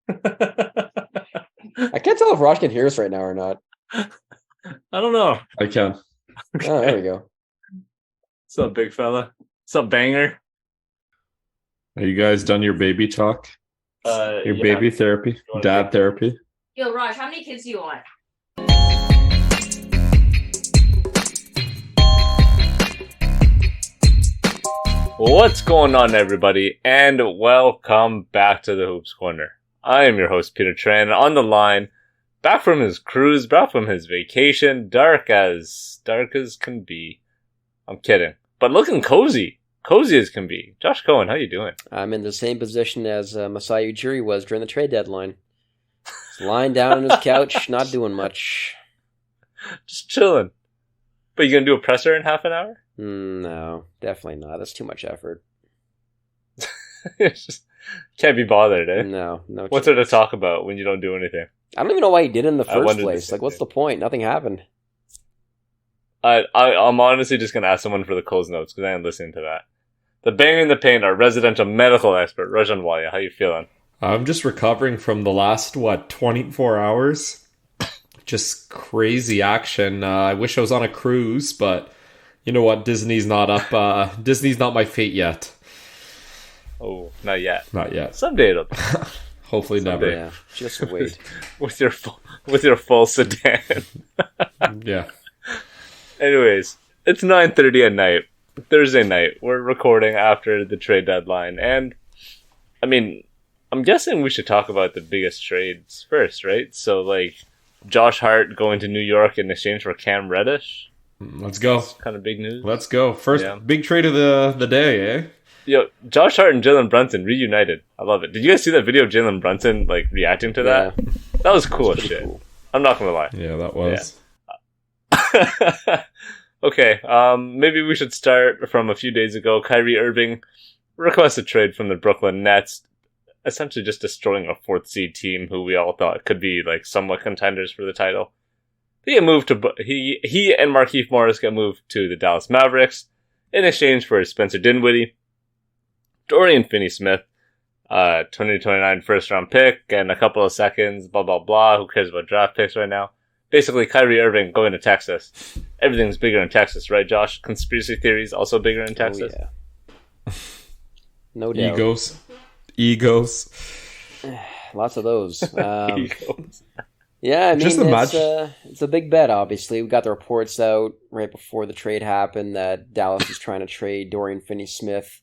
I can't tell if Raj can hear us right now or not. I don't know. I can. Okay. Oh, there we go. What's up, big fella? What's up, banger? Are you guys done your baby talk? Your baby therapy? Dad therapy? Yo, Raj, how many kids do you want? What's going on, everybody, and welcome back to the Hoops Corner. I am your host, Peter Tran, on the line, back from his cruise, back from his vacation, dark as can be. I'm kidding, but looking cozy as can be. Josh Cohen, how you doing? I'm in the same position as Masai Ujiri was during the trade deadline. He's lying down on his couch, not doing much. Just chilling. But you gonna do a presser in half an hour? No, definitely not. That's too much effort. Just can't be bothered, eh? No. What's there to talk about when you don't do anything? I don't even know why he did it in the first wondered the place. same Like, what's thing. the point? Nothing happened. I'm honestly just gonna ask someone for the close notes because I am listening to that. The banger in the paint, our residential medical expert, Rajan Walia. How you feeling? I'm just recovering from the last, 24 hours? Just crazy action. I wish I was on a cruise, but you know what? Disney's not up. Disney's not my fate yet. Oh, not yet. Not yet. Someday it'll be. Hopefully never. Yeah, just wait. with your full sedan. Yeah. Anyways, it's 9:30 at night, Thursday night. We're recording after the trade deadline, and I mean, I'm guessing we should talk about the biggest trades first, right? So, like, Josh Hart going to New York in exchange for Cam Reddish. Let's go. That's kind of big news. Let's go. First big trade of the day, eh? Yo, Josh Hart and Jalen Brunson reunited. I love it. Did you guys see that video of Jalen Brunson like reacting to that? Yeah. That was cool as shit. Cool. I'm not gonna lie. Yeah, that was. Okay, maybe we should start from a few days ago. Kyrie Irving requested a trade from the Brooklyn Nets, essentially just destroying a fourth seed team who we all thought could be like somewhat contenders for the title. He get moved to he and Markieff Morris get moved to the Dallas Mavericks in exchange for Spencer Dinwiddie, Dorian Finney-Smith, 2029 first round pick, and a couple of seconds, blah, blah, blah. Who cares about draft picks right now? Basically, Kyrie Irving going to Texas. Everything's bigger in Texas, right, Josh? Conspiracy theories also bigger in Texas? Oh, yeah. No doubt. Egos. Lots of those. Egos. Yeah, I mean, Just imagine. it's a big bet, obviously. We got the reports out right before the trade happened that Dallas is trying to trade Dorian Finney-Smith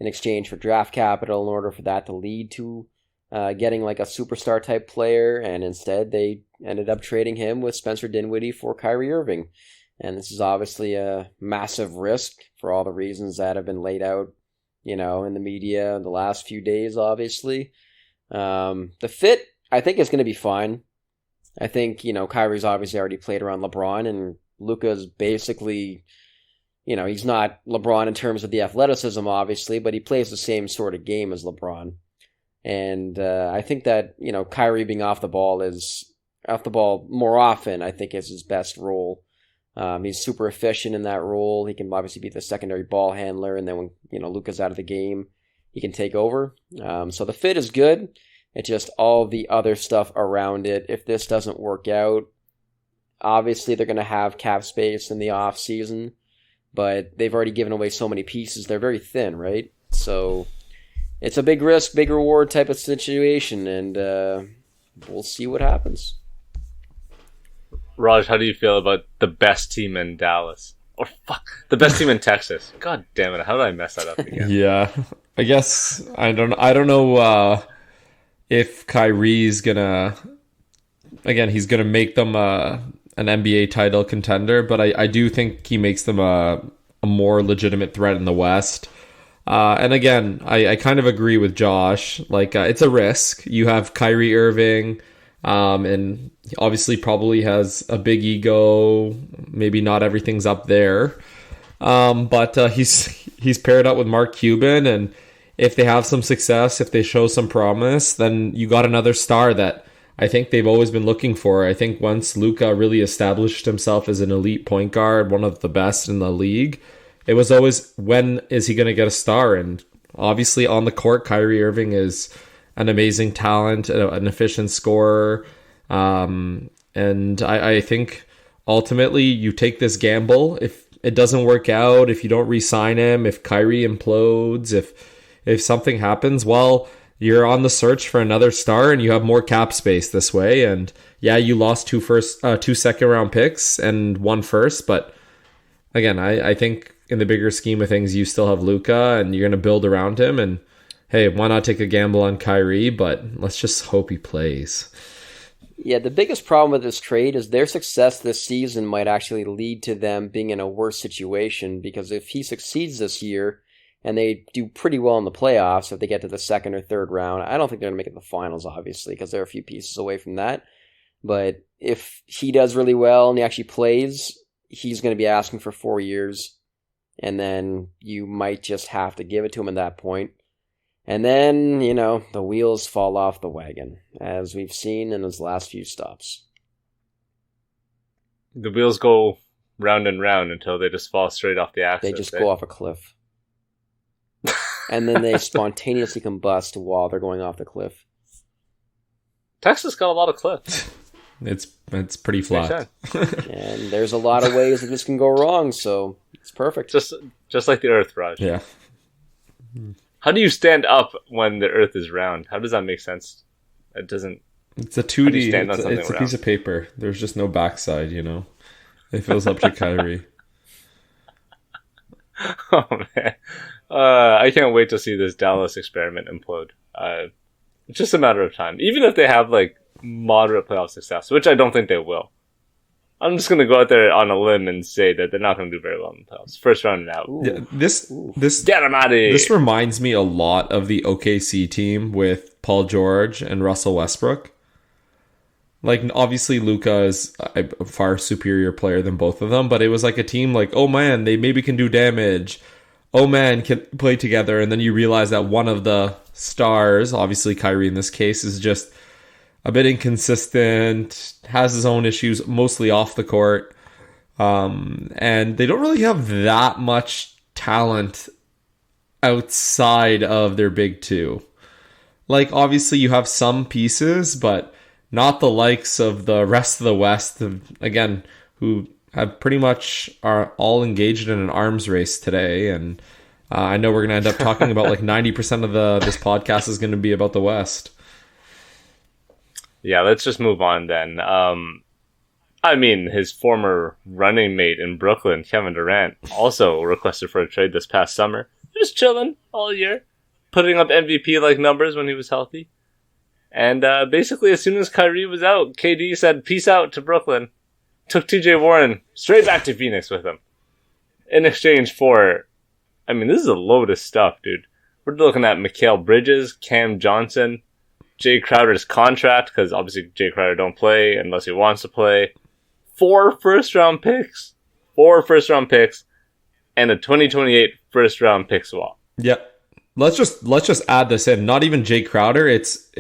in exchange for draft capital in order for that to lead to getting like a superstar type player, and instead they ended up trading him with Spencer Dinwiddie for Kyrie Irving. And this is obviously a massive risk for all the reasons that have been laid out, in the media the last few days, obviously. The fit, I think, is going to be fine. I think, Kyrie's obviously already played around LeBron, and Luka's basically, he's not LeBron in terms of the athleticism, obviously, but he plays the same sort of game as LeBron. And I think that, Kyrie being off the ball more often, I think, is his best role. He's super efficient in that role. He can obviously be the secondary ball handler, and then when, Luka's out of the game, he can take over. So the fit is good. It's just all the other stuff around it. If this doesn't work out, obviously they're going to have cap space in the off season, but they've already given away so many pieces. They're very thin, right? So it's a big risk, big reward type of situation, and we'll see what happens. Raj, how do you feel about the best team in Dallas? Or the best team in Texas. God damn it, how did I mess that up again? Yeah. I guess I don't know if Kyrie's gonna make them an NBA title contender, but I do think he makes them a more legitimate threat in the West. And again, I kind of agree with Josh. Like, it's a risk. You have Kyrie Irving, and he obviously probably has a big ego. Maybe not everything's up there. But he's paired up with Mark Cuban, and if they have some success, if they show some promise, then you got another star that I think they've always been looking for. I think once Luka really established himself as an elite point guard, one of the best in the league, it was always, when is he going to get a star? And obviously on the court, Kyrie Irving is an amazing talent, an efficient scorer. And I think ultimately you take this gamble. If it doesn't work out, if you don't re-sign him, if Kyrie implodes, if something happens, well, you're on the search for another star and you have more cap space this way. And yeah, you lost two second round picks and 1 first, but again, I think in the bigger scheme of things, you still have Luka and you're going to build around him. And hey, why not take a gamble on Kyrie? But let's just hope he plays. Yeah, the biggest problem with this trade is their success this season might actually lead to them being in a worse situation, because if he succeeds this year and they do pretty well in the playoffs, if they get to the second or third round, I don't think they're going to make it to the finals, obviously, because they're a few pieces away from that. But if he does really well and he actually plays, he's going to be asking for 4 years, and then you might just have to give it to him at that point. And then, the wheels fall off the wagon, as we've seen in his last few stops. The wheels go round and round until they just fall straight off the axis. They just go off a cliff. And then they spontaneously combust while they're going off the cliff. Texas got a lot of cliffs. It's pretty flat. And there's a lot of ways that this can go wrong, so it's perfect. Just like the Earth, Raj. Yeah. How do you stand up when the Earth is round? How does that make sense? It doesn't. It's a 2D. It's a piece of paper. There's just no backside, If it was up to Kyrie. Oh, man. I can't wait to see this Dallas experiment implode. It's just a matter of time. Even if they have, moderate playoff success, which I don't think they will. I'm just going to go out there on a limb and say that they're not going to do very well in the playoffs. First round and out. Yeah, this get him out of here. This reminds me a lot of the OKC team with Paul George and Russell Westbrook. Obviously Luka is a far superior player than both of them, but it was like a team oh man, they maybe can do damage. Oh man, can play together. And then you realize that one of the stars, obviously Kyrie in this case, is just a bit inconsistent, has his own issues, mostly off the court. And they don't really have that much talent outside of their big two. Obviously you have some pieces, but not the likes of the rest of the West, again, who have pretty much are all engaged in an arms race today. And I know we're going to end up talking about 90% of this podcast is going to be about the West. Yeah, let's just move on then. His former running mate in Brooklyn, Kevin Durant, also requested for a trade this past summer. He was chilling all year, putting up MVP-like numbers when he was healthy. And basically, as soon as Kyrie was out, KD said, peace out to Brooklyn. Took TJ Warren straight back to Phoenix with him. In exchange for, this is a load of stuff, dude. We're looking at Mikal Bridges, Cam Johnson, Jay Crowder's contract, because obviously Jay Crowder don't play unless he wants to play. 4 first-round picks. 4 first-round picks. And a 2028 first-round pick swap. Yep. Let's just add this in. Not even Jay Crowder. It's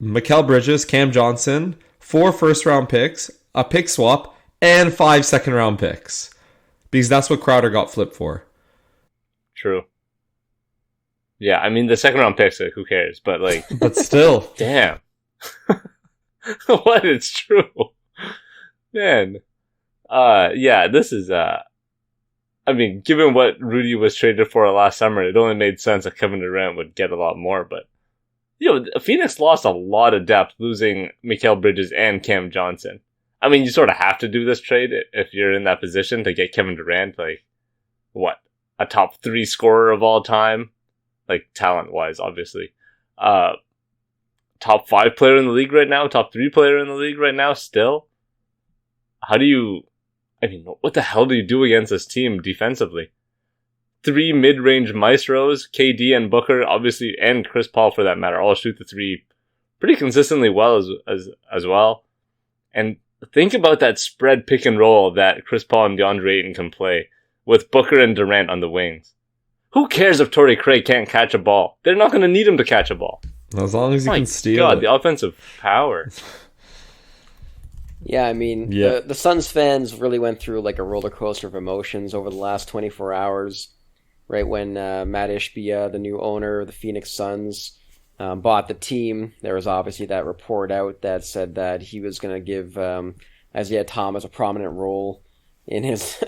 Mikal Bridges, Cam Johnson, 4 first-round picks, a pick swap, and 5 second-round picks. Because that's what Crowder got flipped for. True. Yeah, the second round picks, who cares? But but still, damn. What? It's true, man. Yeah, this is. Given what Rudy was traded for last summer, it only made sense that Kevin Durant would get a lot more. But Phoenix lost a lot of depth, losing Mikal Bridges and Cam Johnson. You sort of have to do this trade if you're in that position to get Kevin Durant, a top 3 scorer of all time. Talent-wise, obviously. Top 5 player in the league right now, top 3 player in the league right now, still. How do you... what the hell do you do against this team defensively? 3 mid-range maestros, KD and Booker, obviously, and Chris Paul for that matter, all shoot the 3 pretty consistently well as well. And think about that spread pick and roll that Chris Paul and DeAndre Ayton can play with Booker and Durant on the wings. Who cares if Torrey Craig can't catch a ball? They're not going to need him to catch a ball. As long as he can steal it. The offensive power. Yeah, the Suns fans really went through a roller coaster of emotions over the last 24 hours. Right when Matt Ishbia, the new owner of the Phoenix Suns, bought the team. There was obviously that report out that said that he was going to give Isaiah Thomas a prominent role in his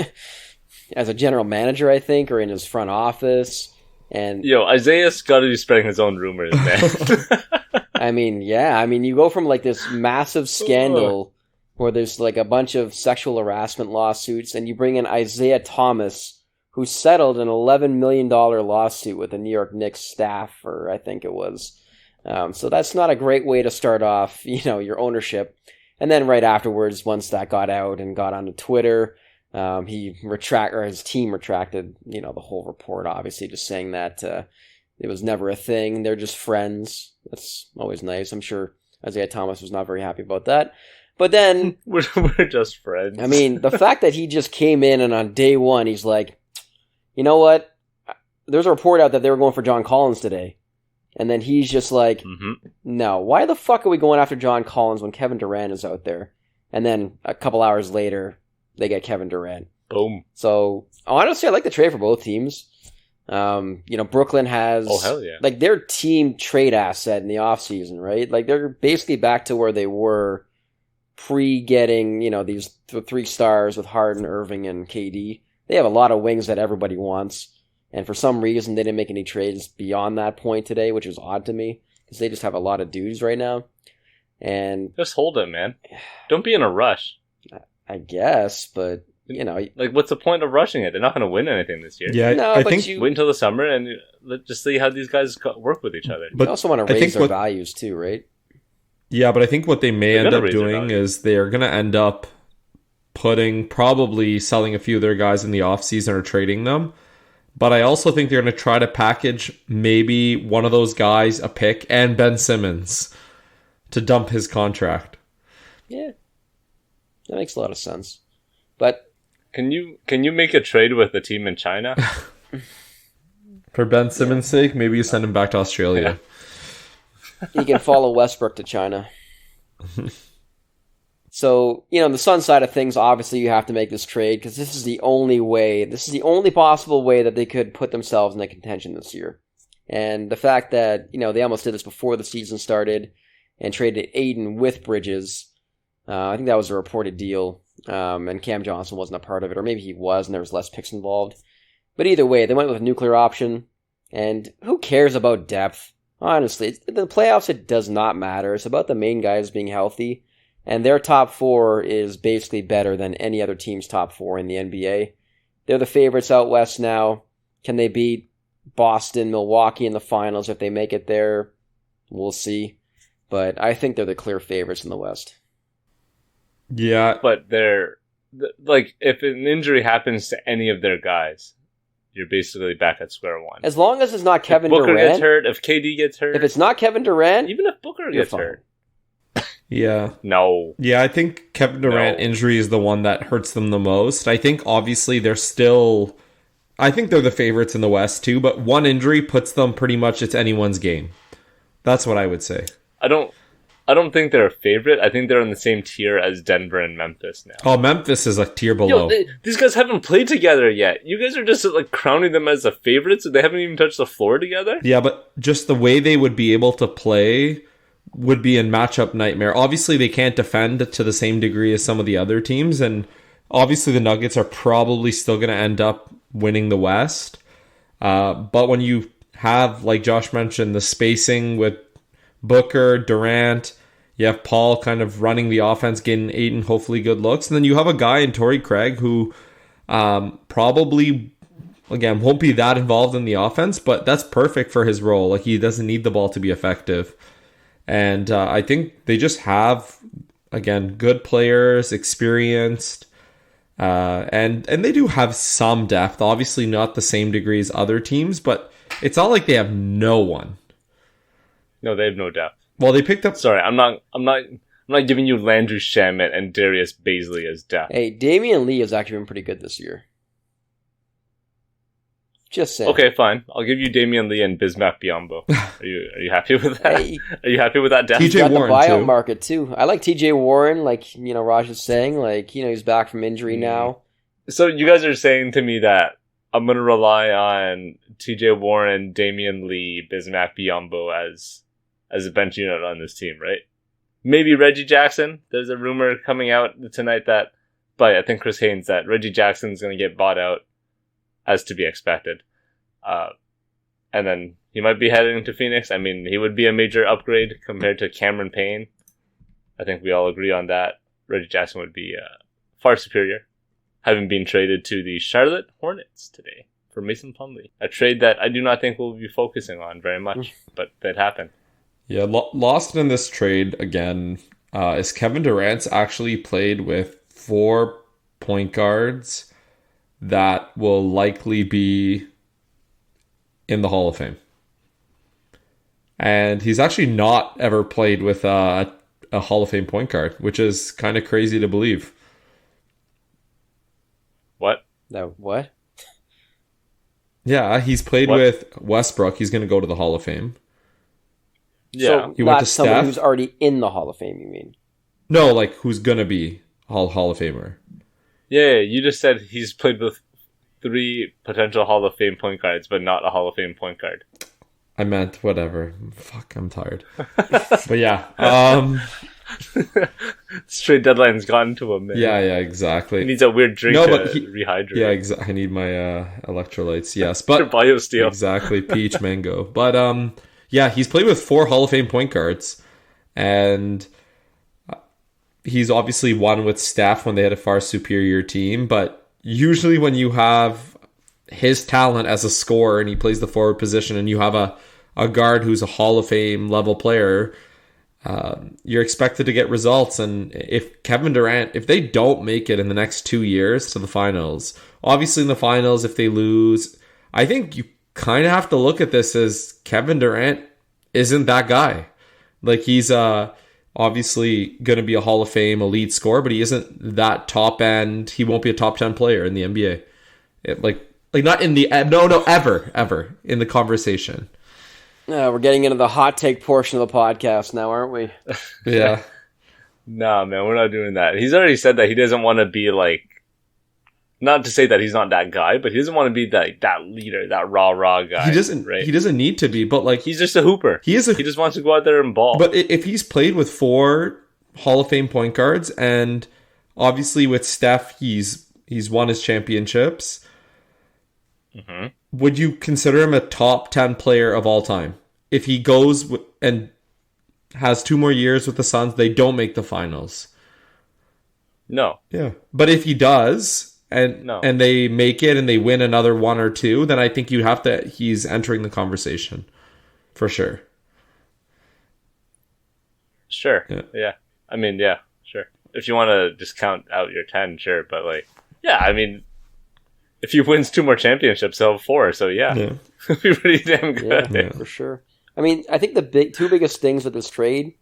as a general manager, I think, or in his front office. And Isaiah's got to be spreading his own rumors, man. I mean, yeah. I mean, you go from like this massive scandal where there's like a bunch of sexual harassment lawsuits, and you bring in Isaiah Thomas, who settled an $11 million lawsuit with the New York Knicks staffer, I think it was. So that's not a great way to start off, your ownership. And then right afterwards, once that got out and got onto Twitter, his team retracted, the whole report, obviously, just saying that it was never a thing. They're just friends. That's always nice. I'm sure Isaiah Thomas was not very happy about that. But then we're just friends. I mean, the fact that he just came in and on day one, he's like, you know what? There's a report out that they were going for John Collins today. And then he's just like, no, why the fuck are we going after John Collins when Kevin Durant is out there? And then a couple hours later, they get Kevin Durant. Boom. So, honestly, I like the trade for both teams. Brooklyn has like their team trade asset in the offseason, right? Like they're basically back to where they were pre-getting, these three stars with Harden, Irving, and KD. They have a lot of wings that everybody wants. And for some reason, they didn't make any trades beyond that point today, which is odd to me because they just have a lot of dudes right now. And just hold it, man. Don't be in a rush. I guess, but like, what's the point of rushing it? They're not going to win anything this year. Yeah, I think wait until the summer and let's just see how these guys work with each other. But you also want to raise their values too, right? Yeah, but I think what they may end up doing is they're going to end up probably selling a few of their guys in the offseason or trading them. But I also think they're going to try to package maybe one of those guys, a pick, and Ben Simmons to dump his contract. Yeah, that makes a lot of sense. But can you make a trade with the team in China? For Ben Simmons' sake, maybe you send him back to Australia. Yeah. He can follow Westbrook to China. So, the Sun side of things, obviously you have to make this trade because this is the only possible way that they could put themselves in a contention this year. And the fact that, they almost did this before the season started and traded Aiden with Bridges, I think that was a reported deal, and Cam Johnson wasn't a part of it, or maybe he was and there was less picks involved. But either way, they went with a nuclear option, and who cares about depth? Honestly, the playoffs, it does not matter. It's about the main guys being healthy. And their top four is basically better than any other team's top four in the NBA. They're the favorites out west now. Can they beat Boston, Milwaukee in the finals if they make it there? We'll see. But I think they're the clear favorites in the West. Yeah. But they're, like, if an injury happens to any of their guys, you're basically back at square one. As long as it's not Kevin Durant. If Booker Durant, gets hurt, if KD gets hurt. If it's not Kevin Durant. Even if Booker gets hurt. Yeah. No. Yeah, I think Kevin Durant injury is the one that hurts them the most. I think obviously I think they're the favorites in the West too, but one injury puts them pretty much it's anyone's game. That's what I would say. I don't think they're a favorite. I think they're in the same tier as Denver and Memphis now. Oh, Memphis is a tier below. These guys haven't played together yet. You guys are just like crowning them as the favorites. They haven't even touched the floor together. Yeah, but just the way they would be able to play would be in matchup nightmare. Obviously, they can't defend to the same degree as some of the other teams, and obviously the Nuggets are probably still going to end up winning the West. But when you have, like Josh mentioned, the spacing with Booker, Durant, you have Paul kind of running the offense, getting Ayton hopefully good looks, and then you have a guy in Torrey Craig who probably, again, won't be that involved in the offense, but that's perfect for his role. Like, he doesn't need the ball to be effective. And I think they just have, again, good players, experienced, and they do have some depth. Obviously not the same degree as other teams, but it's not like they have no one. No, they have no depth. Well, they picked up... Sorry, I'm not giving you Landry Shamet and Darius Baisley as depth. Hey, Damian Lee has actually been pretty good this year. Just saying. Okay, fine. I'll give you Damian Lee and Bismack Biyombo. Are you happy with that? Hey, are you happy with that depth? TJ Warren, the buyout too. market too. I like TJ Warren, like Raj is saying, like he's back from injury now. So you guys are saying to me that I'm gonna rely on TJ Warren, Damian Lee, Bismack Biyombo as as a bench unit on this team, right? Maybe Reggie Jackson. There's a rumor coming out tonight but I think Chris Haynes, that Reggie Jackson's going to get bought out, as to be expected. And then he might be heading to Phoenix. I mean, he would be a major upgrade compared to Cameron Payne. I think we all agree on that. Reggie Jackson would be far superior, having been traded to the Charlotte Hornets today for Mason Plumlee. A trade that I do not think we'll be focusing on very much, but that happened. Yeah, lost in this trade again is Kevin Durant's actually played with 4 point guards that will likely be in the Hall of Fame. And he's actually not ever played with a Hall of Fame point guard, which is kind of crazy to believe. What? No, what? Yeah, he's played with Westbrook. He's going to go to the Hall of Fame. Yeah. So He went not to someone Steph? who's already in the Hall of Fame, you mean? No, like who's going to be Hall of Famer. Yeah, you just said he's played with 3 potential Hall of Fame point guards, but not a Hall of Fame point guard. I meant whatever. Fuck, I'm tired. But yeah. This trade deadline's gotten to him, man. Yeah, exactly. He needs a weird drink to rehydrate. Yeah, I need my electrolytes. Yes, but BioSteel. exactly, peach mango. But yeah, he's played with 4 Hall of Fame point guards, and he's obviously won with Steph when they had a far superior team. But usually, when you have his talent as a scorer and he plays the forward position, and you have a guard who's a Hall of Fame level player, you're expected to get results. And if Kevin Durant, if they don't make it in the next 2 years to the finals, obviously in the finals, if they lose, I think you kind of have to look at this as Kevin Durant isn't that guy. Like, he's obviously going to be a Hall of Fame elite scorer, but he isn't that top end. He won't be a top 10 player in the NBA. Like not in the ever in the conversation. We're getting into the hot take portion of the podcast now, aren't we? Yeah. Nah, man, we're not doing that. He's already said that he doesn't want to be like, not to say that he's not that guy, but he doesn't want to be that leader, that rah guy. He doesn't. Right? He doesn't need to be, but like he's just a hooper. He just wants to go out there and ball. But if he's played with 4 Hall of Fame point guards, and obviously with Steph, he's won his championships. Mm-hmm. Would you consider him a top 10 player of all time? If he goes and has 2 more years with the Suns, they don't make the finals. No. Yeah. But if he does, and they make it and they win another 1 or 2, then I think he's entering the conversation. For sure. Sure. Yeah. I mean, yeah, sure. If you want to just count out your 10, sure. But like, yeah, I mean, if he wins 2 more championships, he'll have 4. So yeah. It'll be pretty damn good. Yeah, for sure. I mean, I think the 2 biggest things with this trade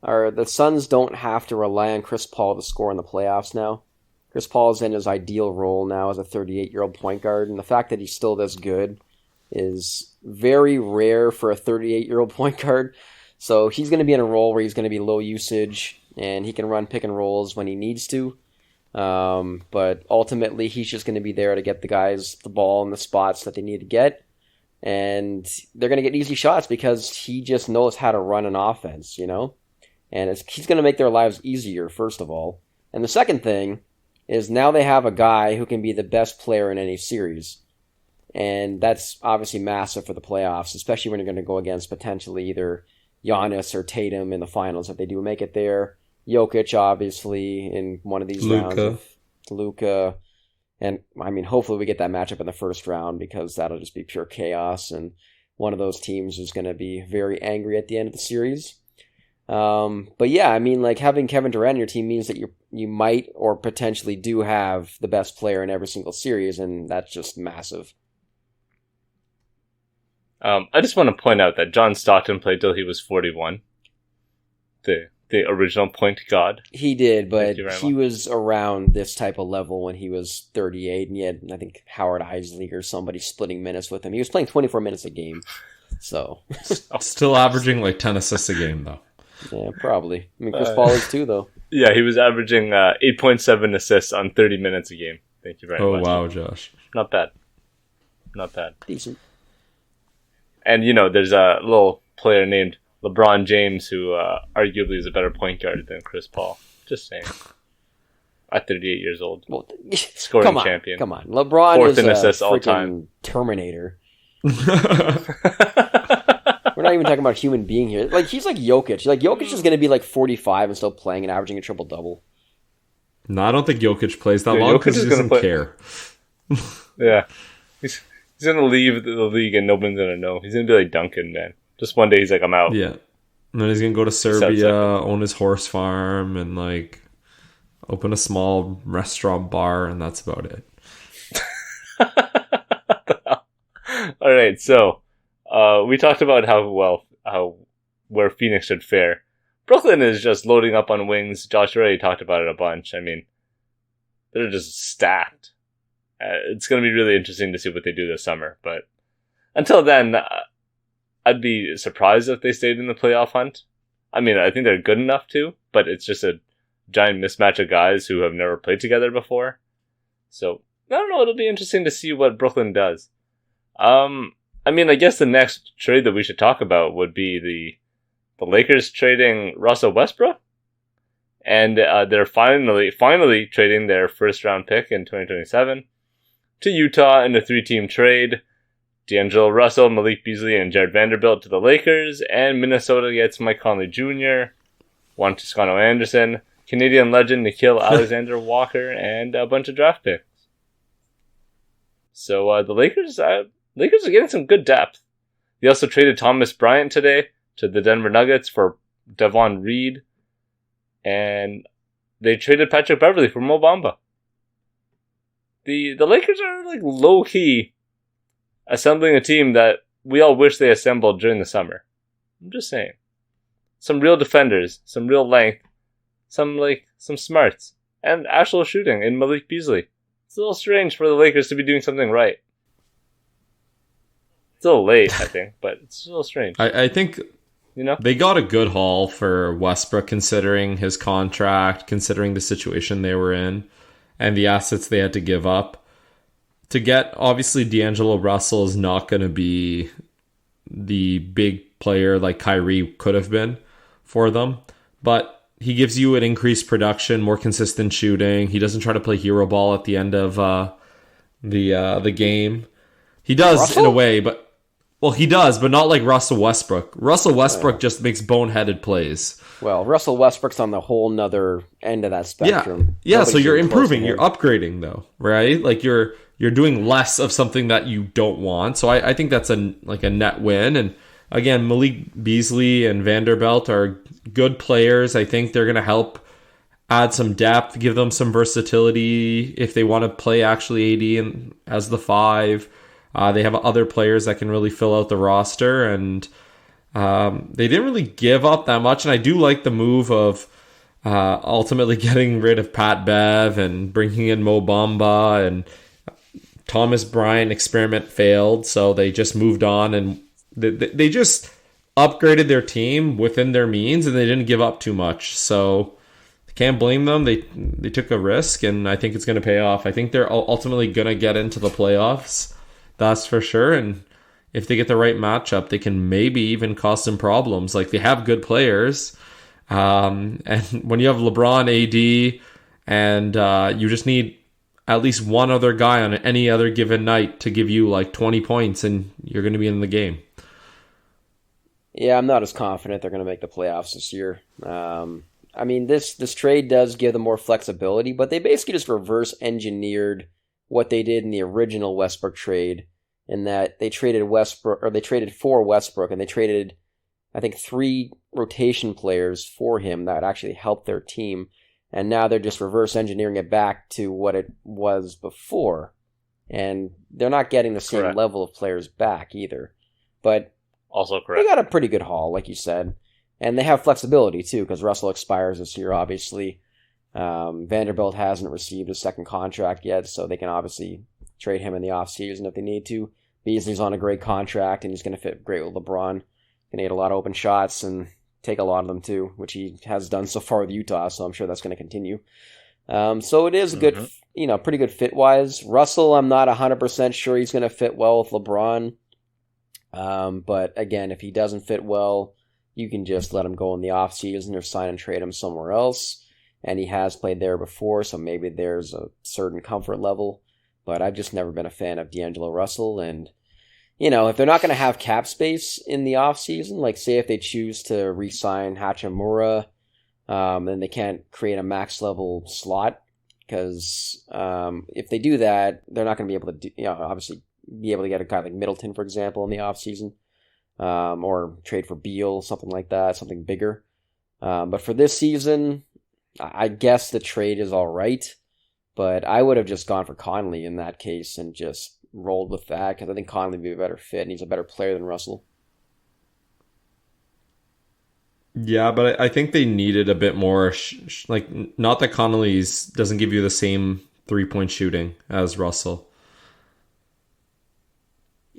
are the Suns don't have to rely on Chris Paul to score in the playoffs now. Chris Paul is in his ideal role now as a 38-year-old point guard, and the fact that he's still this good is very rare for a 38-year-old point guard. So he's going to be in a role where he's going to be low usage, and he can run pick and rolls when he needs to. But ultimately, he's just going to be there to get the guys the ball in the spots that they need to get. And they're going to get easy shots because he just knows how to run an offense, you know? And he's going to make their lives easier, first of all. And the second thing is now they have a guy who can be the best player in any series. And that's obviously massive for the playoffs, especially when you're going to go against potentially either Giannis or Tatum in the finals if they do make it there. Jokic, obviously, in one of these rounds. Of Luka. And, I mean, hopefully we get that matchup in the first round because that'll just be pure chaos. And one of those teams is going to be very angry at the end of the series. But yeah, I mean, like having Kevin Durant on your team means that you might or potentially do have the best player in every single series, and that's just massive. I just want to point out that John Stockton played till he was 41. The original point god. He did, but he was around this type of level when he was 38, and he had, I think, Howard Eisley or somebody splitting minutes with him. He was playing 24 minutes a game, so... Still averaging like 10 assists a game, though. Yeah, probably. I mean, Chris Paul is too, though. Yeah, he was averaging 8.7 assists on 30 minutes a game. Thank you very much. Oh, wow, Josh. Not bad. Not bad. Decent. And, you know, there's a little player named LeBron James, who arguably is a better point guard than Chris Paul. Just saying. At 38 years old. Well, scoring champion. Come on. LeBron Fourth is in a assists all freaking time. Terminator. We're not even talking about a human being here. Like, he's like Jokic. Like, Jokic is going to be like 45 and still playing and averaging a triple-double. No, I don't think Jokic plays that long because he doesn't care. Yeah. He's going to leave the league and nobody's going to know. He's going to be like Duncan, man. Just one day he's like, I'm out. Yeah. And then he's going to go to Serbia, own his horse farm, and like open a small restaurant bar, and that's about it. All right, so we talked about where Phoenix should fare. Brooklyn is just loading up on wings. Josh already talked about it a bunch. I mean, they're just stacked. It's going to be really interesting to see what they do this summer. But until then, I'd be surprised if they stayed in the playoff hunt. I mean, I think they're good enough to, but it's just a giant mismatch of guys who have never played together before. So, I don't know. It'll be interesting to see what Brooklyn does. I mean, I guess the next trade that we should talk about would be the Lakers trading Russell Westbrook. And they're finally trading their first round pick in 2027 to Utah in a 3-team trade. D'Angelo Russell, Malik Beasley, and Jared Vanderbilt to the Lakers. And Minnesota gets Mike Conley Jr., Juan Toscano Anderson, Canadian legend Nickeil Alexander-Walker, and a bunch of draft picks. So the Lakers are getting some good depth. They also traded Thomas Bryant today to the Denver Nuggets for Devon Reed. And they traded Patrick Beverley for Mo Bamba. The Lakers are like low-key assembling a team that we all wish they assembled during the summer. I'm just saying. Some real defenders, some real length, some smarts, and actual shooting in Malik Beasley. It's a little strange for the Lakers to be doing something right. It's a little late, I think, but it's a little strange. I think they got a good haul for Westbrook considering his contract, considering the situation they were in, and the assets they had to give up. To get, obviously, D'Angelo Russell is not going to be the big player like Kyrie could have been for them, but he gives you an increased production, more consistent shooting. He doesn't try to play hero ball at the end of the game. He does Russell? In a way, but he does, but not like Russell Westbrook. Russell Westbrook just makes boneheaded plays. Well, Russell Westbrook's on the whole nother end of that spectrum. Yeah. So you're improving, you're upgrading though, right? Like you're doing less of something that you don't want. So I think that's a net win. And again, Malik Beasley and Vanderbilt are good players. I think they're going to help add some depth, give them some versatility if they want to play actually AD as the 5. They have other players that can really fill out the roster, and they didn't really give up that much. And I do like the move of ultimately getting rid of Pat Bev and bringing in Mo Bamba, and Thomas Bryant experiment failed, so they just moved on, and they just upgraded their team within their means, and they didn't give up too much. So I can't blame them. They took a risk, and I think it's going to pay off. I think they're ultimately going to get into the playoffs. That's for sure. And if they get the right matchup, they can maybe even cause some problems. Like, they have good players. And when you have LeBron, AD, and you just need at least one other guy on any other given night to give you like 20 points, and you're going to be in the game. Yeah, I'm not as confident they're going to make the playoffs this year. I mean, this trade does give them more flexibility, but they basically just reverse engineered what they did in the original Westbrook trade, in that they traded for Westbrook, and they traded, I think, 3 rotation players for him that actually helped their team, and now they're just reverse engineering it back to what it was before, and they're not getting the same level of players back either. But also correct, they got a pretty good haul, like you said, and they have flexibility too, because Russell expires this year, obviously. Vanderbilt hasn't received a second contract yet, so they can obviously trade him in the offseason if they need to. Beasley's on a great contract, and he's going to fit great with LeBron. Going to get a lot of open shots and take a lot of them too, which he has done so far with Utah, so I'm sure that's going to continue. So it is a good, pretty good fit-wise. Russell, I'm not 100% sure he's going to fit well with LeBron. But again, if he doesn't fit well, you can just let him go in the offseason or sign and trade him somewhere else. And he has played there before, so maybe there's a certain comfort level. But I've just never been a fan of D'Angelo Russell. And, if they're not going to have cap space in the offseason, like say if they choose to re-sign Hachimura, then they can't create a max level slot. Because if they do that, they're not going to be able to, obviously be able to get a guy like Middleton, for example, in the offseason. Or trade for Beal, something like that, something bigger. But for this season, I guess the trade is all right, but I would have just gone for Conley in that case and just rolled with that because I think Conley would be a better fit and he's a better player than Russell. Yeah, but I think they needed a bit more, not that Conley's doesn't give you the same 3-point shooting as Russell.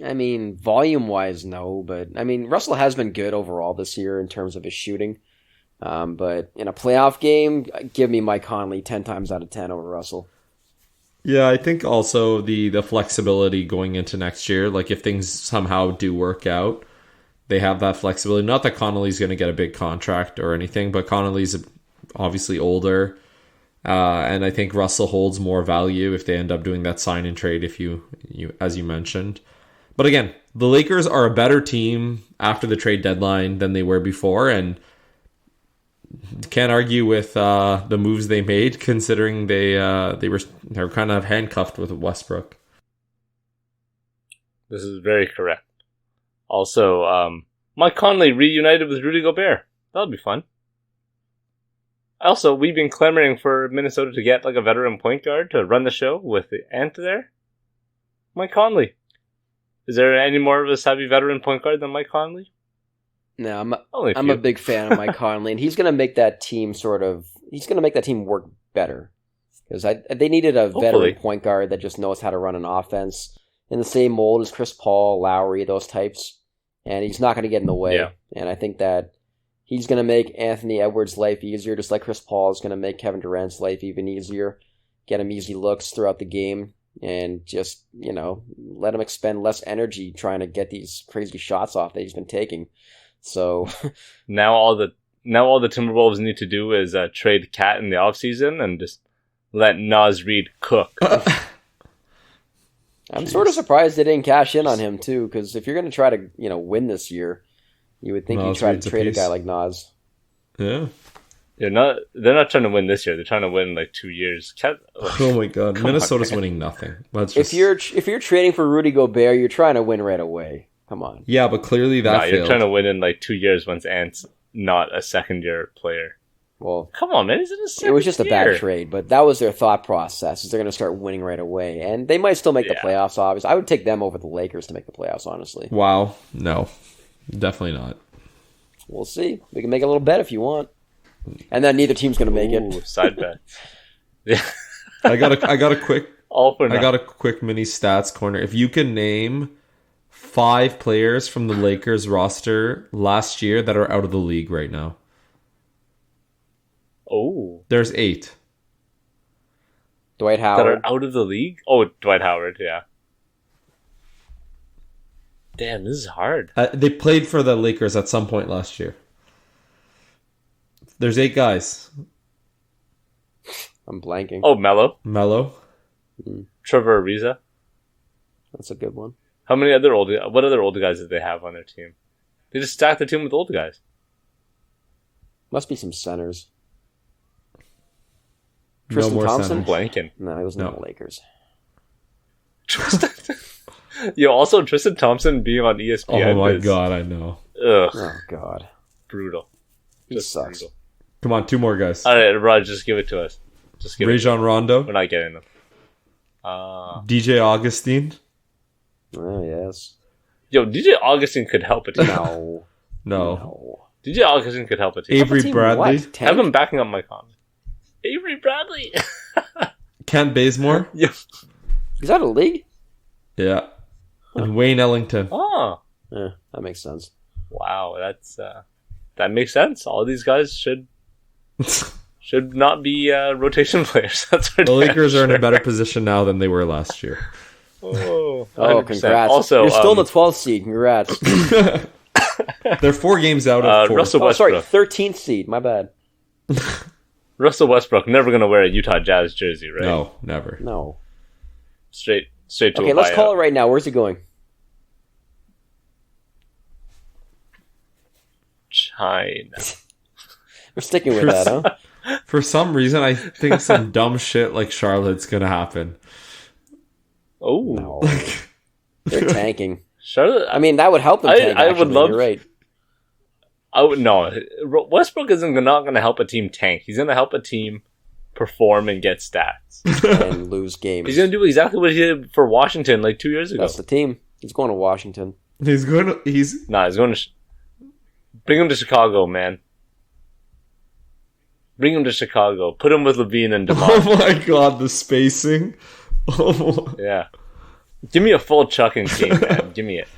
I mean, volume-wise, no, but I mean, Russell has been good overall this year in terms of his shooting. But in a playoff game, give me Mike Conley 10 times out of 10 over Russell. Yeah, I think also the flexibility going into next year, like if things somehow do work out, they have that flexibility. Not that Connolly's going to get a big contract or anything, but Connolly's obviously older. And I think Russell holds more value if they end up doing that sign and trade, if you as you mentioned. But again, the Lakers are a better team after the trade deadline than they were before, and can't argue with the moves they made, considering they're kind of handcuffed with Westbrook. This is very correct. Also, Mike Conley reunited with Rudy Gobert. That'll be fun. Also, we've been clamoring for Minnesota to get like a veteran point guard to run the show with the Ant there. Mike Conley. Is there any more of a savvy veteran point guard than Mike Conley? No, I'm a big fan of Mike Conley, and he's going to make that team work better. Because they needed a veteran point guard that just knows how to run an offense in the same mold as Chris Paul, Lowry, those types. And he's not going to get in the way. Yeah. And I think that he's going to make Anthony Edwards' life easier, just like Chris Paul is going to make Kevin Durant's life even easier. Get him easy looks throughout the game. And just, let him expend less energy trying to get these crazy shots off that he's been taking. So now all the Timberwolves need to do is trade Cat in the offseason and just let Naz Reid cook. I'm sort of surprised they didn't cash in on him too, because if you're going to try to win this year, you would think you'd try to trade a guy like Naz. Yeah. They're not trying to win this year. They're trying to win like 2 years. Oh my god, Minnesota's winning nothing. If you're trading for Rudy Gobert, you're trying to win right away. Come on. Yeah, but clearly failed. You're trying to win in like 2 years once Ant's not a second-year player. Well, come on, man. He's in his second year. It was just a bad trade, but that was their thought process, is they're going to start winning right away. And they might still make the playoffs, obviously. I would take them over the Lakers to make the playoffs, honestly. Wow. No. Definitely not. We'll see. We can make a little bet if you want. And then neither team's going to make it. Side bet. Yeah. I got a quick I got a quick mini stats corner. If you can name 5 players from the Lakers roster last year that are out of the league right now. Oh. There's 8. Dwight Howard. That are out of the league? Oh, Dwight Howard, yeah. Damn, this is hard. They played for the Lakers at some point last year. There's 8 guys. I'm blanking. Oh, Melo. Mm-hmm. Trevor Ariza. That's a good one. What other old guys did they have on their team? They just stacked the team with old guys. Must be some centers. Tristan Thompson? Blanking. No, he wasn't on the Lakers. Also Tristan Thompson being on ESPN. Oh my god, I know. Ugh. Oh god. Brutal. He sucks. Brutal. Come on, 2 more guys. Alright, Rod, just give it to us. Rajon Rondo. We're not getting them. DJ Augustine. Oh, yes. Yo, DJ Augustine could help a team. No. DJ Augustine could help a team. Avery Bradley. Have him backing up my comment. Avery Bradley. Kent Bazemore. Yeah. He's out of the league? Yeah. And Wayne Ellington. Oh. Yeah, that makes sense. Wow, that makes sense. All these guys should not be rotation players. That's the Lakers are in a better position now than they were last year. Oh, congrats. Also, you're still in the 12th seed. Congrats. They're 4 games out of 4. Russell Oh, sorry, Westbrook. 13th seed. My bad. Russell Westbrook never going to wear a Utah Jazz jersey, right? No, never. No. Straight to Okay, a let's buyout. call it right now. Where's he going? China. We're sticking with that, huh? For some reason, I think some dumb shit like Charlotte's gonna happen. Oh, No. They're tanking. Charlotte. I mean, that would help them tank, I would actually. love- You're right. I would no. Westbrook isn't not going to help a team tank. He's going to help a team perform and get stats. And lose games. He's going to do exactly what he did for Washington like 2 years ago. That's the team. He's going to Washington. He's going to. He's. Nah, he's going to bring him to Chicago, man. Bring him to Chicago. Put him with Levine and DeMar. Oh my god, the spacing. Oh. Yeah. Give me a full chucking team, man. Give me it.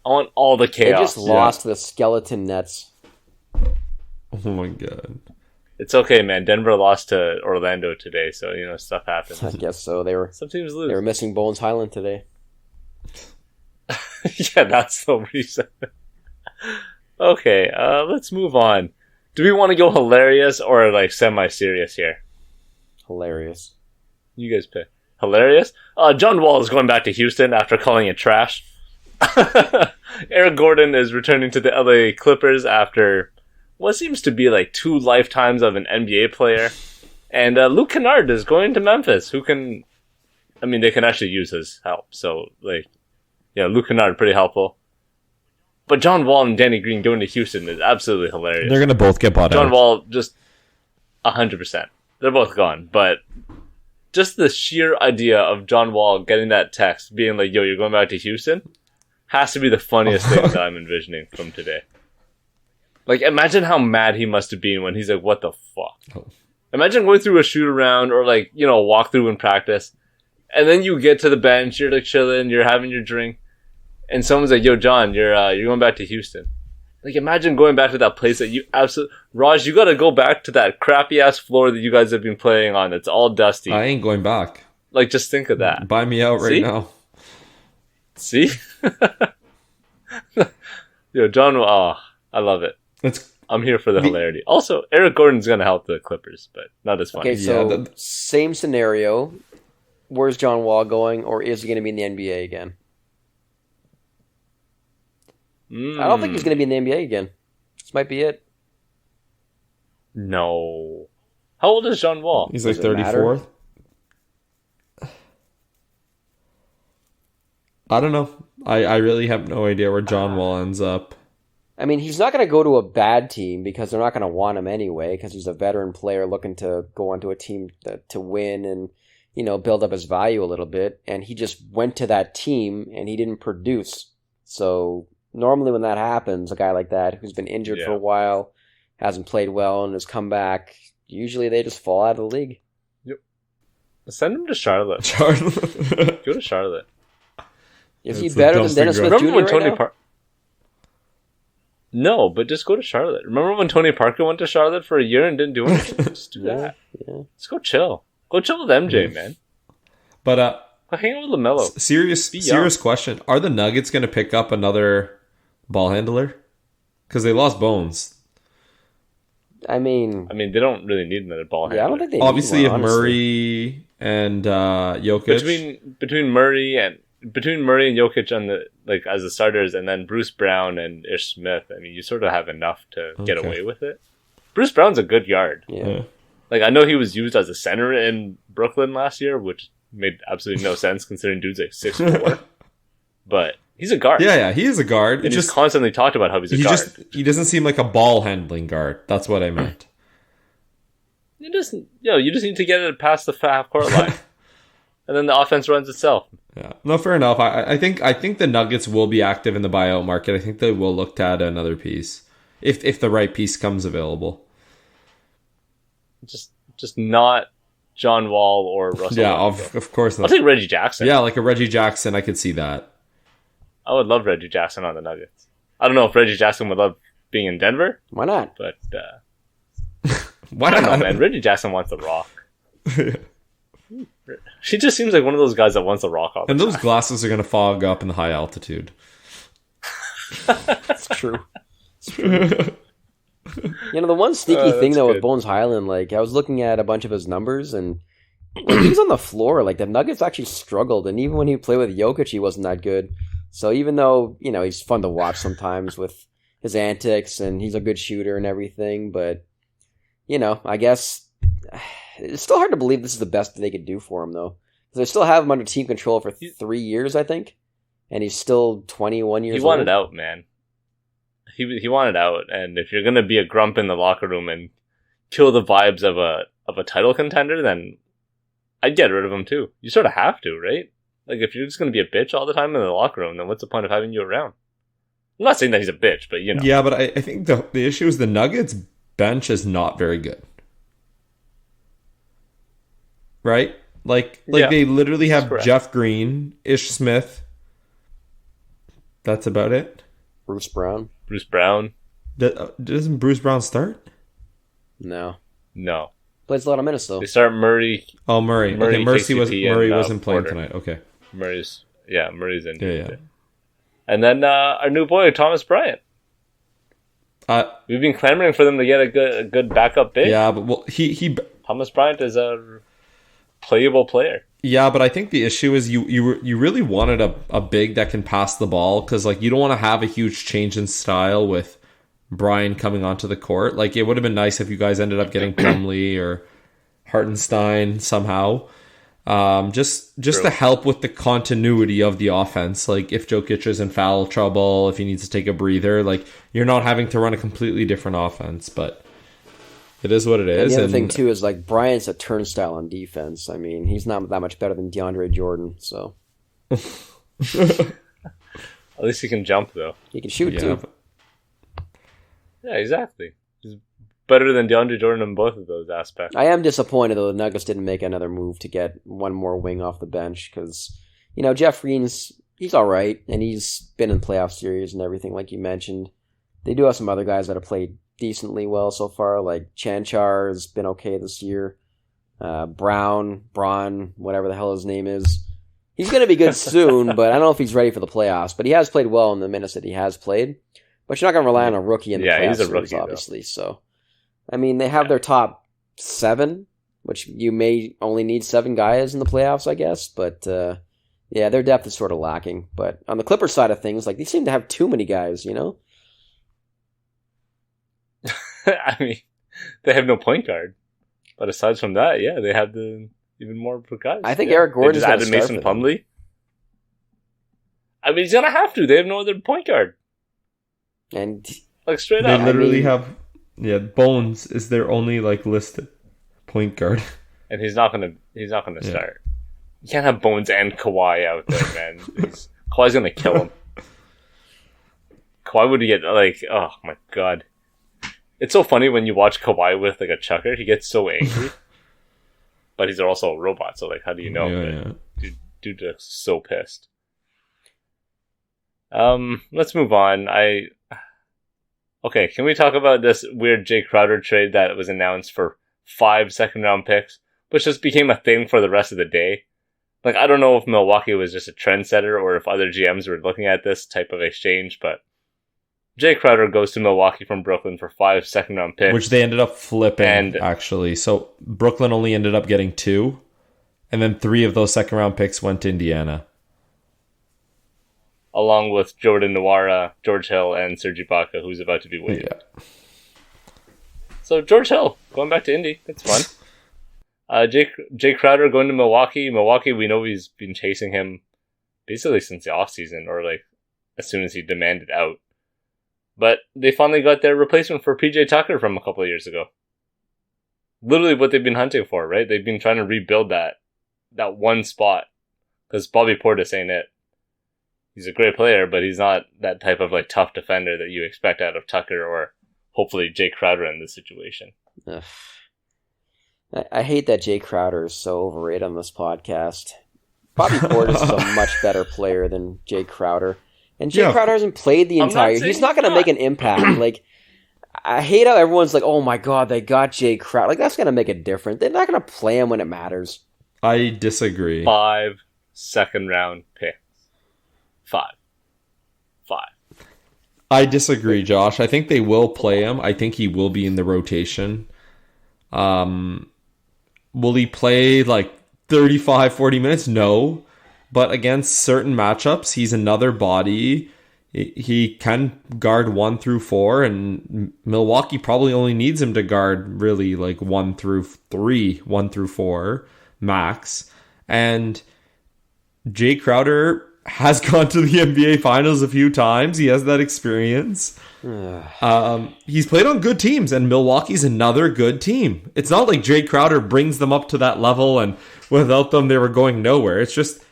I want all the They chaos. just lost to the skeleton Nets. Oh my god. It's okay, man. Denver lost to Orlando today, so stuff I happens. guess so. They were Some teams lose. missing Bones Highland today. Yeah, that's the reason. Okay, let's move on. Do we want to go hilarious or like semi-serious here? Hilarious. You guys pick. Hilarious? John Wall is going back to Houston after calling it trash. Eric Gordon is returning to the LA Clippers after what seems to be like 2 lifetimes of an NBA player. And Luke Kennard is going to Memphis, they can actually use his help. So, Luke Kennard, pretty helpful. But John Wall and Danny Green going to Houston is absolutely hilarious. They're gonna both get bought John out. Wall, just 100%. They're both gone, but just the sheer idea of John Wall getting that text, being like, yo, you're going back to Houston, has to be the funniest thing that I'm envisioning from today. Like, imagine how mad he must have been when he's like, what the fuck? Oh. Imagine going through a shoot-around or, a walk-through in practice, and then you get to the bench, you're, chilling, you're having your drink, and someone's like, yo, John, you're going back to Houston. Like, imagine going back to that place that you absolutely... Raj, you gotta go back to that crappy-ass floor that you guys have been playing on. It's all dusty. I ain't going back. Just think of that. Buy me out right See? now. See? Yo, John... Oh, I love it. I'm here for the hilarity. Also, Eric Gordon's gonna help the Clippers, but not as funny. Okay, so Yeah, same scenario. Where's John Wall going, or is he going to be in the NBA again? I don't think he's going to be in the NBA again. This might be it. No. How old is John Wall? He's like Does it matter? 34th. I don't know. I really have no idea where John Wall ends up. I mean, he's not going to go to a bad team because they're not going to want him anyway because he's a veteran player looking to go onto a team to win and, build up his value a little bit. And he just went to that team and he didn't produce. So normally when that happens, a guy like that who's been injured for a while, hasn't played well and has come back, usually they just fall out of the league. Yep. Send him to Charlotte. Charlotte. Go to Charlotte. Is he It's a better than dumpster Dennis Smith grab. Jr. Remember when right Tony now? Parker... No, but just go to Charlotte. Remember when Tony Parker went to Charlotte for a year and didn't do anything? Just do that. Yeah. Just go chill. Go chill with MJ, man. But Go hang out with LaMelo. serious question. Are the Nuggets going to pick up another ball handler? Because they lost Bones. I mean, They don't really need another ball handler. I don't think they Obviously, need if one, honestly. Murray and Jokic. between Murray and Jokic on the as the starters, and then Bruce Brown and Ish Smith, you sort of have enough to get Okay. away with it. Bruce Brown's a good guard. Yeah. I know he was used as a center in Brooklyn last year, which made absolutely no sense considering dude's 6'4". But he's a guard. Yeah, he is a guard. And he's constantly talked about how he's a guard. He doesn't seem like a ball handling guard. That's what I meant. You just need to get it past the half court line, and then the offense runs itself. Yeah, no, fair enough. I think the Nuggets will be active in the buyout market. I think they will look to add another piece if the right piece comes available. Just not John Wall or Russell. Yeah, Westbrook. of course I'll not. take Reggie Jackson. Yeah, like a Reggie Jackson, I could see that. I would love Reggie Jackson on the Nuggets. I don't know if Reggie Jackson would love being in Denver, Why not? but Why I don't know, not? man. Reggie Jackson wants the rock. She just seems like one of those guys that wants the rock all the And those time. glasses are going to fog up in the high altitude. It's true. You know, the one sneaky thing that's though with good. Bones Highland, like I was looking at a bunch of his numbers, and when he's on the floor, like the Nuggets actually struggled, and even when he played with Jokic, he wasn't that good. So even though he's fun to watch sometimes with his antics, and he's a good shooter and everything, but I guess it's still hard to believe this is the best they could do for him though, because they still have him under team control for 3 years, I think, and he's still 21 years old. He wanted out, man. He wanted out, and if you're gonna be a grump in the locker room and kill the vibes of a title contender, then I'd get rid of him too. You sort of have to, right? Like if you're just gonna be a bitch all the time in the locker room, then what's the point of having you around? I'm not saying that he's a bitch, but Yeah, but I think the issue is the Nuggets bench is not very good, right? Like Yeah, they literally have correct. Jeff Green, Ish Smith. That's about it. Bruce Brown? Bruce Brown? Doesn't Bruce Brown start? No. No. Plays a lot of minutes though. They start Murray. Oh, Murray. Murray, Okay, KCP, Murray and, wasn't playing Porter. tonight. Okay. Murray's in. Yeah. And then our new boy, Thomas Bryant. We've been clamoring for them to get a good backup big. Yeah, but he Thomas Bryant is a playable player. Yeah, but I think the issue is you really wanted a big that can pass the ball, because like you don't want to have a huge change in style with Brian coming onto the court. Like it would have been nice if you guys ended up getting Plumlee or Hartenstein somehow. Just to help with the continuity of the offense. Like if Jokic is in foul trouble, if he needs to take a breather, like you're not having to run a completely different offense, but it is what it is. And the other thing too is like Bryant's a turnstile on defense. I mean, he's not that much better than DeAndre Jordan, so At least he can jump, though. he can shoot too. Yeah, exactly. He's better than DeAndre Jordan in both of those aspects. I am disappointed though the Nuggets didn't make another move to get one more wing off the bench, because Jeff Green's he's all right, and he's been in playoff series and everything like you mentioned. They do have some other guys that have played decently well so far, like Chanchar has been okay this year. Braun, whatever the hell his name is. He's going to be good soon, but I don't know if he's ready for the playoffs. But he has played well in the minutes that he has played. But you're not going to rely on a rookie in the playoff he's a series, rookie, obviously. So, I mean, they have their top 7, which you may only need 7 guys in the playoffs, I guess. But, their depth is sort of lacking. But on the Clippers side of things, like they seem to have too many guys, I mean, they have no point guard. But aside from that, yeah, they have even more guys. I think Eric Gordon's just going to added start Mason for them. Plumlee. I mean, he's gonna have to. They have no other point guard. And Like straight They up. literally have Bones is their only like listed point guard. And he's not gonna start. You can't have Bones and Kawhi out there, man. Kawhi's gonna kill him. Kawhi would get oh my god. It's so funny when you watch Kawhi with like a chucker, he gets so angry. But he's also a robot, so like how do you know? Yeah. Dude is so pissed. Let's move on. Okay, can we talk about this weird Jay Crowder trade that was announced for 5 second-round picks, which just became a thing for the rest of the day? Like, I don't know if Milwaukee was just a trendsetter or if other GMs were looking at this type of exchange, but Jay Crowder goes to Milwaukee from Brooklyn for 5 second-round picks. Which they ended up flipping, actually. So Brooklyn only ended up getting 2, and then 3 of those second-round picks went to Indiana. Along with Jordan Nwora, George Hill, and Serge Ibaka, who's about to be waived. Yeah. So George Hill, going back to Indy. That's fun. Jay Crowder going to Milwaukee. Milwaukee, we know he's been chasing him basically since the offseason, or like as soon as he demanded out. But they finally got their replacement for PJ Tucker from a couple of years ago. Literally what they've been hunting for, right? They've been trying to rebuild that one spot. Because Bobby Portis ain't it. He's a great player, but he's not that type of like tough defender that you expect out of Tucker or hopefully Jay Crowder in this situation. Ugh. I hate that Jay Crowder is so overrated on this podcast. Bobby Portis is a much better player than Jay Crowder. And Jay Crowder hasn't played the entire year. He's not going to make an impact. Like, I hate how everyone's like, oh my god, they got Jay Crowder. Like, that's going to make a difference. They're not going to play him when it matters. I disagree. 5 second-round picks. 5. I disagree, Josh. I think they will play him. I think he will be in the rotation. Will he play like 35, 40 minutes? No. But against certain matchups, he's another body. He can guard 1 through 4, and Milwaukee probably only needs him to guard really like 1 through 3, 1 through 4 max. And Jay Crowder has gone to the NBA Finals a few times. He has that experience. He's played on good teams, and Milwaukee's another good team. It's not like Jay Crowder brings them up to that level, and without them, they were going nowhere. It's just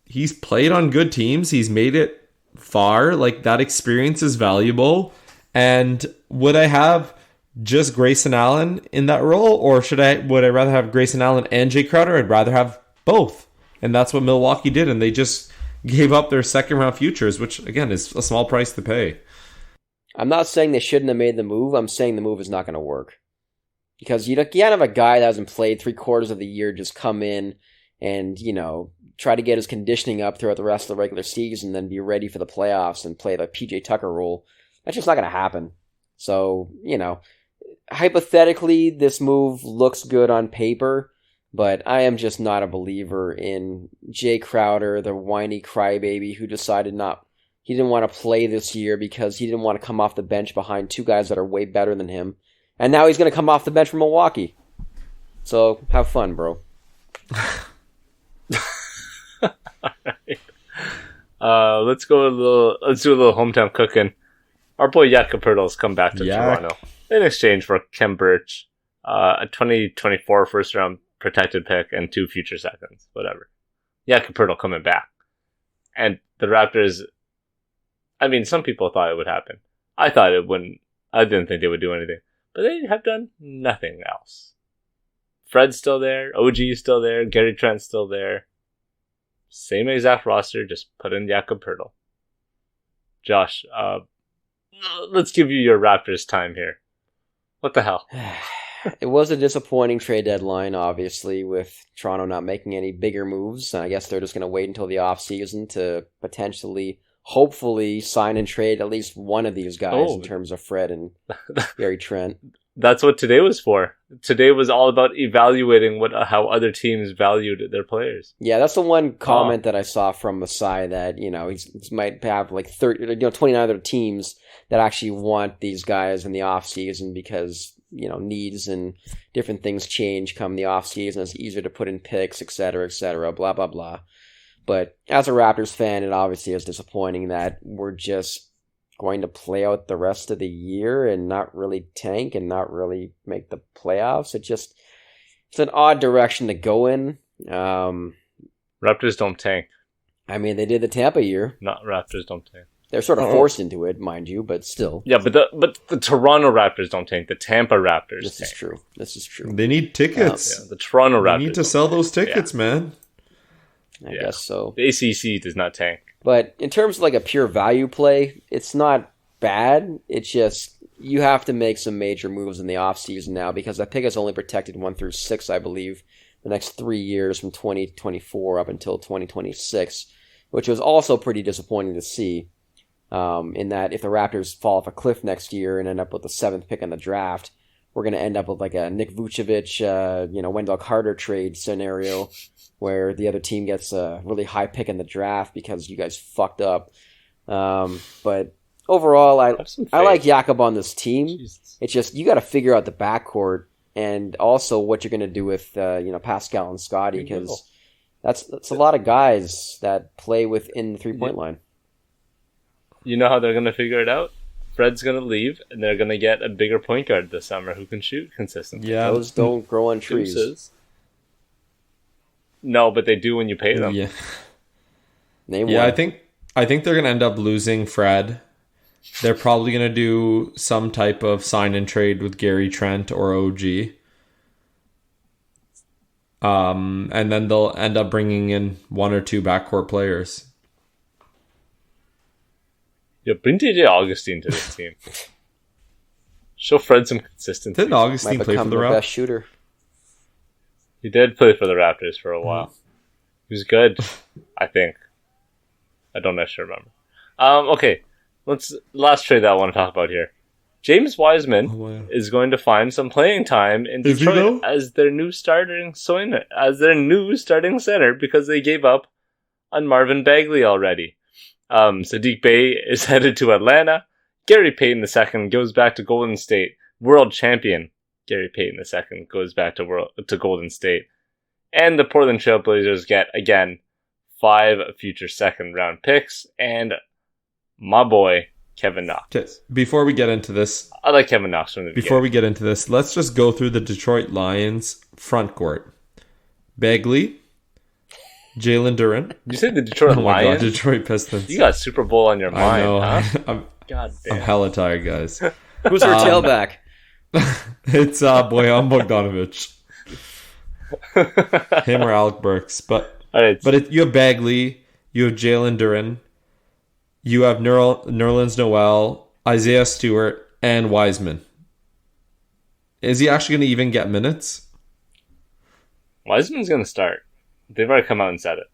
he's played on good teams. He's made it far. Like, that experience is valuable. And would I have just Grayson Allen in that role, or would I rather have Grayson Allen and Jay Crowder? I'd rather have both. And that's what Milwaukee did, and they just gave up their second round futures, which again is a small price to pay. I'm not saying they shouldn't have made the move. I'm saying the move is not going to work. Because you can't have a guy that hasn't played 3/4 of the year just come in and, try to get his conditioning up throughout the rest of the regular season, then be ready for the playoffs and play the PJ Tucker role. That's just not going to happen. So, hypothetically, this move looks good on paper, but I am just not a believer in Jay Crowder, the whiny crybaby who decided he didn't want to play this year because he didn't want to come off the bench behind 2 guys that are way better than him. And now he's going to come off the bench from Milwaukee. So, have fun, bro. Alright. Let's do a little hometown cooking. Our boy Jakob Poeltl's come back to Toronto in exchange for Khem Birch, a 2024 first round protected pick, and 2 future seconds. Whatever. Jakob Poeltl coming back. And the Raptors, some people thought it would happen. I thought it wouldn't. I didn't think they would do anything. But they have done nothing else. Fred's still there. OG is still there. Gary Trent's still there. Same exact roster, just put in Jakob Poeltl. Josh, let's give you your Raptors time here. What the hell? It was a disappointing trade deadline, obviously, with Toronto not making any bigger moves. And I guess they're just going to wait until the offseason to potentially, hopefully, sign and trade at least one of these guys in terms of Fred and Gary Trent. That's what today was for. Today was all about evaluating how other teams valued their players. Yeah, that's the one comment that I saw from Masai that, he might have like 29 other teams that actually want these guys in the offseason because, needs and different things change come the offseason. It's easier to put in picks, et cetera, blah, blah, blah. But as a Raptors fan, it obviously is disappointing that we're just going to play out the rest of the year and not really tank and not really make the playoffs. It's an odd direction to go in. Raptors don't tank. They did the Tampa year. Not Raptors don't tank. They're sort of forced into it, mind you, but still. Yeah, but the Toronto Raptors don't tank. The Tampa Raptors This tank. This is true. They need tickets. The Toronto Raptors. They need to sell those tickets, man. I guess so. The ACC does not tank. But in terms of like a pure value play, it's not bad. It's just you have to make some major moves in the offseason now because that pick is only protected 1 through 6, I believe, the next 3 years from 2024 up until 2026, which was also pretty disappointing to see. In that if the Raptors fall off a cliff next year and end up with the 7th pick in the draft, we're going to end up with like a Nick Vucevic, Wendell Carter trade scenario where the other team gets a really high pick in the draft because you guys fucked up. But overall, I like Jakob on this team. Jesus. It's just you got to figure out the backcourt and also what you're going to do with Pascal and Scotty because that's a lot of guys that play within the 3-point line. You know how they're going to figure it out? Fred's going to leave, and they're going to get a bigger point guard this summer who can shoot consistently. Yeah, those don't grow on trees. Deuces. No, but they do when you pay them. Yeah, Name one. I think they're going to end up losing Fred. They're probably going to do some type of sign and trade with Gary Trent or OG. And then they'll end up bringing in 1 or 2 backcourt players. Yeah, bring DJ Augustine to this team. Show Fred some consistency. Didn't Augustine play for the Raptors? Best shooter. He did play for the Raptors for a while. He was good, I think. I don't actually remember. Okay, Last trade that I want to talk about here. James Wiseman Oh, wow. is going to find some playing time in Is he Detroit though? as their new starting center because they gave up on Marvin Bagley already. Sadiq Bey is headed to Atlanta. Gary Payton II goes back to Golden State. World champion Gary Payton II goes back to Golden State. And the Portland Trailblazers get, again, 5 future second-round picks and my boy, Kevin Knox. Okay, before we get into this, I like Kevin Knox from the beginning. Before we get into this, let's just go through the Detroit Lions front court. Bagley, Jalen Duren. Did you say the Detroit Oh my god, Lions? Detroit Pistons. You got Super Bowl on your mind, I know. huh? I'm God damn. hella tired, guys. Who's our tailback? It's Boyan Bogdanovic. Him or Alec Burks. But you have Bagley, you have Jalen Duren, you have Nerlens Noel, Isaiah Stewart, and Wiseman. Is he actually going to even get minutes? Wiseman's going to start. They've already come out and said it.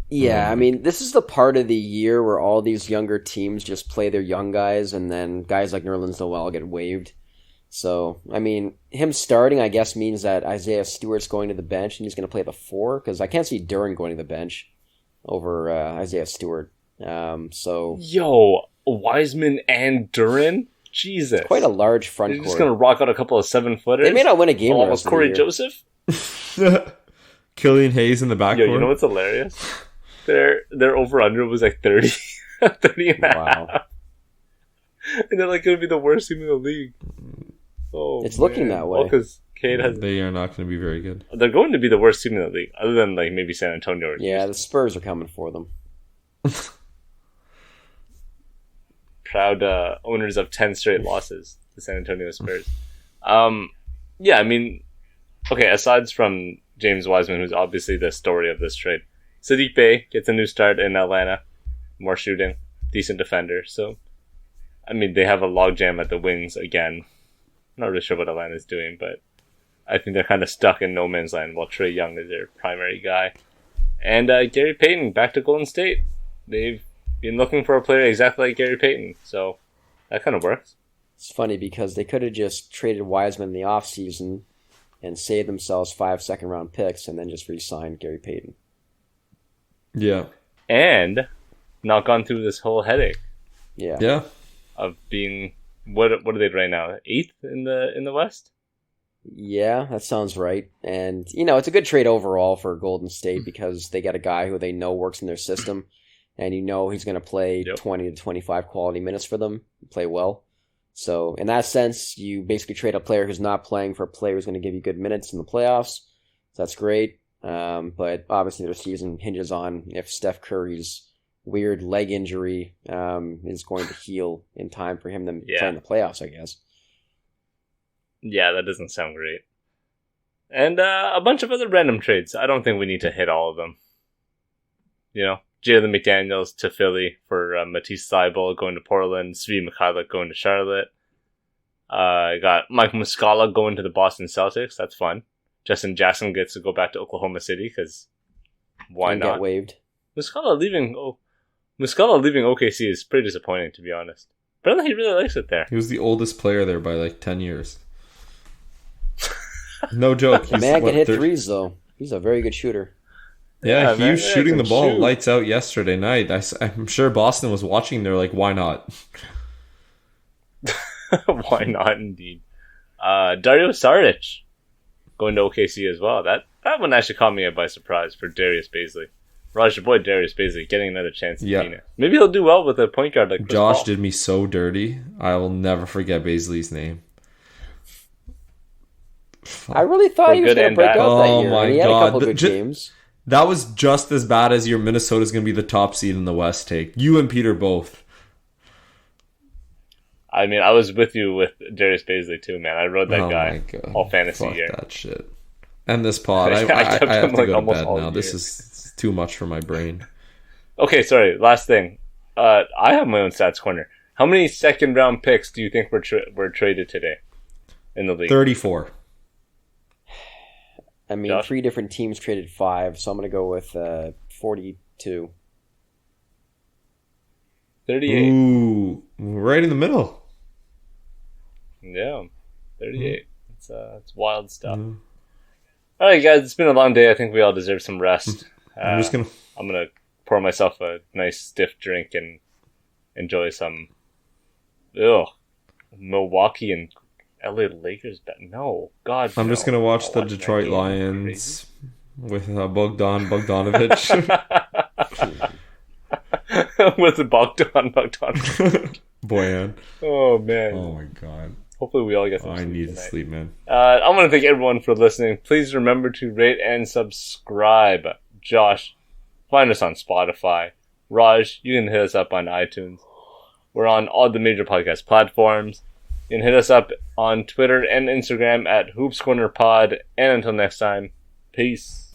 Yeah, I mean, this is the part of the year where all these younger teams just play their young guys, and then guys like Nerlens Noel get waived. So, I mean, him starting, I guess, means that Isaiah Stewart's going to the bench, and he's going to play the 4, because I can't see Duren going to the bench over Isaiah Stewart. Yo, Wiseman and Duren? Jesus. Quite a large front They're court. just going to rock out a couple of 7-footers? They may not win a game the Almost rest of the Corey year. Joseph? Killian Hayes in the backcourt. Yo, you know what's hilarious? Their over-under was like 30. 30 and a half. Wow. And they're like going to be the worst team in the league. Oh, It's looking that way. Well, because Cade has... They are not going to be very good. They're going to be the worst team in the league, other than like maybe San Antonio or Yeah, Houston. the Spurs are coming for them. Proud owners of 10 straight losses, the San Antonio Spurs. Yeah, I mean, okay, aside from James Wiseman, who's obviously the story of this trade, Sadiq Bey gets a new start in Atlanta. More shooting, decent defender. So, I mean, they have a logjam at the wings again. I'm not really sure what Atlanta's doing, but I think they're kind of stuck in no man's land while Trae Young is their primary guy. And Gary Payton back to Golden State. They've been looking for a player exactly like Gary Payton, so that kind of works. It's funny because they could have just traded Wiseman in the offseason and saved themselves 5 second-round picks and then just re-signed Gary Payton. Yeah. And not gone through this whole headache Yeah. of being what are they right now? 8th in the West? Yeah, that sounds right. And, it's a good trade overall for Golden State because they get a guy who they know works in their system, and he's going to play 20 to 25 quality minutes for them, play well. So, in that sense, you basically trade a player who's not playing for a player who's going to give you good minutes in the playoffs. So that's great. But obviously their season hinges on if Steph Curry's weird leg injury is going to heal in time for him to play in the playoffs, I guess. Yeah, that doesn't sound great. And a bunch of other random trades. I don't think we need to hit all of them. Jalen McDaniels to Philly for Matisse Thybulle going to Portland, Svi Mikhailuk going to Charlotte. I got Mike Muscala going to the Boston Celtics. That's fun. Justin Jackson gets to go back to Oklahoma City because why And not? get waived. Muscala leaving OKC is pretty disappointing, to be honest. Apparently he really likes it there. He was the oldest player there by like 10 years. No joke. The man can hit threes, though. He's a very good shooter. Yeah, he was shooting the ball shoot. lights out yesterday night. I'm sure Boston was watching. They're like, why not? Why not, indeed. Dario Saric going to OKC as well. That one actually caught me by surprise for Darius Baisley. Raj, your boy Darius Baisley getting another chance in Phoenix. Maybe he'll do well with a point guard like Chris Josh Paul. did me so dirty. I will never forget Baisley's name. I really thought he was good going to and break bad. out that Oh year. my And he had a God. couple good games. That was just as bad as your Minnesota's going to be the top seed in the West take. You and Peter both. I mean, I was with you with Darius Baisley too, man. I rode that guy all fantasy Fuck year. that shit. And this pod. I kept have him, to like, go to almost bed all now. year. This is too much for my brain. Okay, sorry. Last thing. I have my own stats corner. How many second round picks do you think were traded today in the league? 34. I mean, Josh? 3 different teams traded 5, so I'm going to go with 42. 38. Ooh, right in the middle. Yeah, 38. It's wild stuff. Mm. All right, guys, it's been a long day. I think we all deserve some rest. I'm just gonna. I'm gonna pour myself a nice stiff drink and enjoy some. Milwaukee and LA Lakers. No, God. I'm just gonna watch the Detroit Lions with Bogdanovich. With the Bogdanovich. Boyan. Oh man. Oh my God. Hopefully we all get some I sleep need to tonight. sleep, man. I want to thank everyone for listening. Please remember to rate and subscribe. Josh, find us on Spotify. Raj, you can hit us up on iTunes. We're on all the major podcast platforms. You can hit us up on Twitter and Instagram at HoopsCornerPod. And until next time, peace.